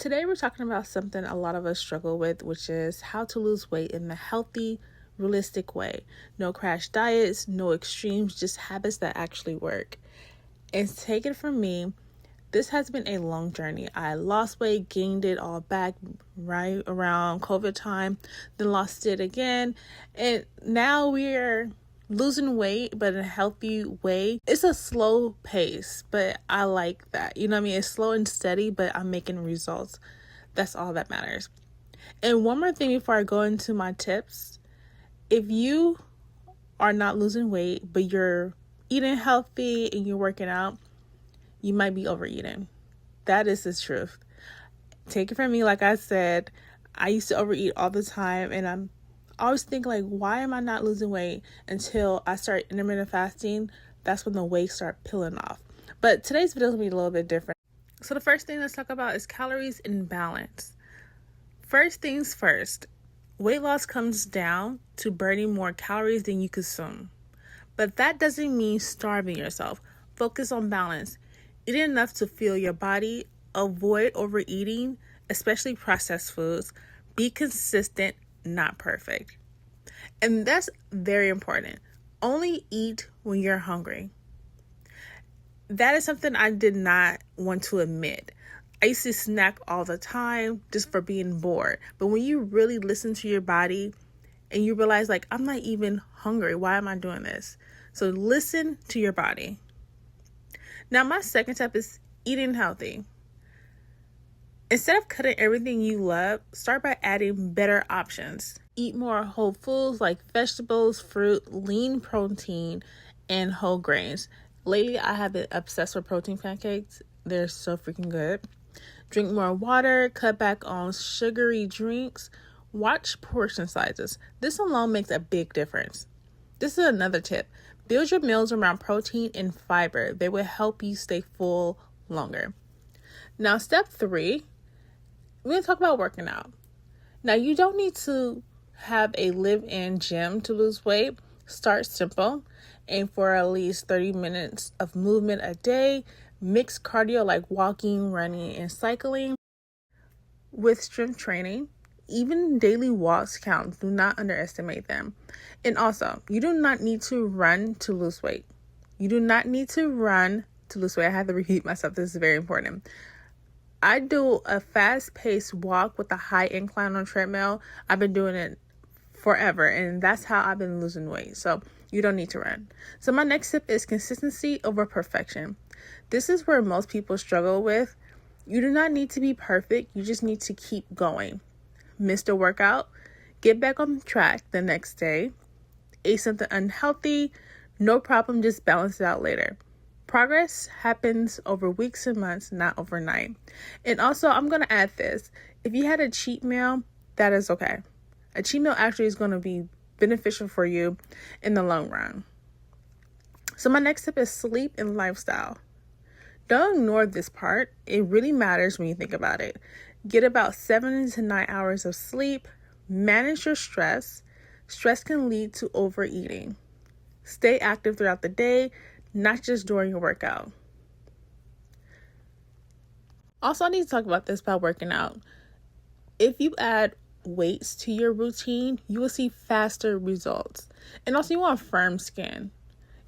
Today we're talking about something a lot of us struggle with, which is how to lose weight in a healthy, realistic way. No crash diets, no extremes, just habits that actually work. And take it from me, this has been a long journey. I lost weight, gained it all back right around COVID time, then lost it again. And now we're losing weight, but in a healthy way. It's a slow pace, but I like that. You know what I mean? It's slow and steady, but I'm making results. That's all that matters. And one more thing before I go into my tips. If you are not losing weight, but you're eating healthy and you're working out, you might be overeating. That is the truth. Take it from me, like I said, I used to overeat all the time, and I always think like, why am I not losing weight? Until I start intermittent fasting, that's when the weight start peeling off. But today's video is gonna be a little bit different. So the first thing let's talk about is calories and balance. First things first, weight loss comes down to burning more calories than you consume. But that doesn't mean starving yourself. Focus on balance. Eat enough to fuel your body. Avoid overeating, especially processed foods. Be consistent, not perfect. And that's very important. Only eat when you're hungry. That is something I did not want to admit. I used to snack all the time just for being bored. But when you really listen to your body and you realize, like, I'm not even hungry. Why am I doing this? So listen to your body. Now, my second tip is eating healthy. Instead of cutting everything you love, start by adding better options. Eat more whole foods like vegetables, fruit, lean protein, and whole grains. Lately, I have been obsessed with protein pancakes. They're so freaking good. Drink more water, cut back on sugary drinks. Watch portion sizes. This alone makes a big difference. This is another tip. Build your meals around protein and fiber. They will help you stay full longer. Now, step 3, we're going to talk about working out. Now, you don't need to have a live-in gym to lose weight. Start simple. Aim for at least 30 minutes of movement a day. Mix cardio like walking, running, and cycling with strength training. Even daily walks count. Do not underestimate them. And also, you do not need to run to lose weight. You do not need to run to lose weight. I have to repeat myself. This is very important. I do a fast-paced walk with a high incline on treadmill. I've been doing it forever, and that's how I've been losing weight. So you don't need to run. So my next tip is consistency over perfection. This is where most people struggle with. You do not need to be perfect. You just need to keep going. Missed a workout, get back on track the next day. Ate something unhealthy, no problem, just balance it out later. Progress happens over weeks and months, not overnight. And also, I'm going to add this. If you had a cheat meal, that is okay. A cheat meal actually is going to be beneficial for you in the long run. So my next tip is sleep and lifestyle. Don't ignore this part. It really matters when you think about it. Get about 7 to 9 hours of sleep. Manage your stress. Stress can lead to overeating. Stay active throughout the day, not just during your workout. Also, I need to talk about this about working out. If you add weights to your routine, you will see faster results. And also, you want firm skin.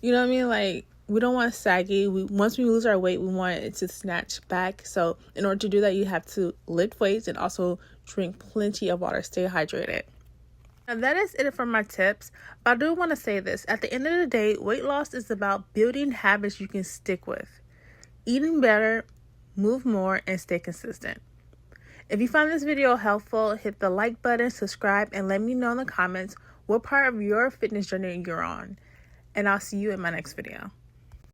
You know what I mean? Like, we don't want saggy. Once we lose our weight, we want it to snatch back. So in order to do that, you have to lift weights and also drink plenty of water. Stay hydrated. And that is it for my tips. But I do want to say this. At the end of the day, weight loss is about building habits you can stick with. Eating better, move more, and stay consistent. If you found this video helpful, hit the like button, subscribe, and let me know in the comments what part of your fitness journey you're on. And I'll see you in my next video.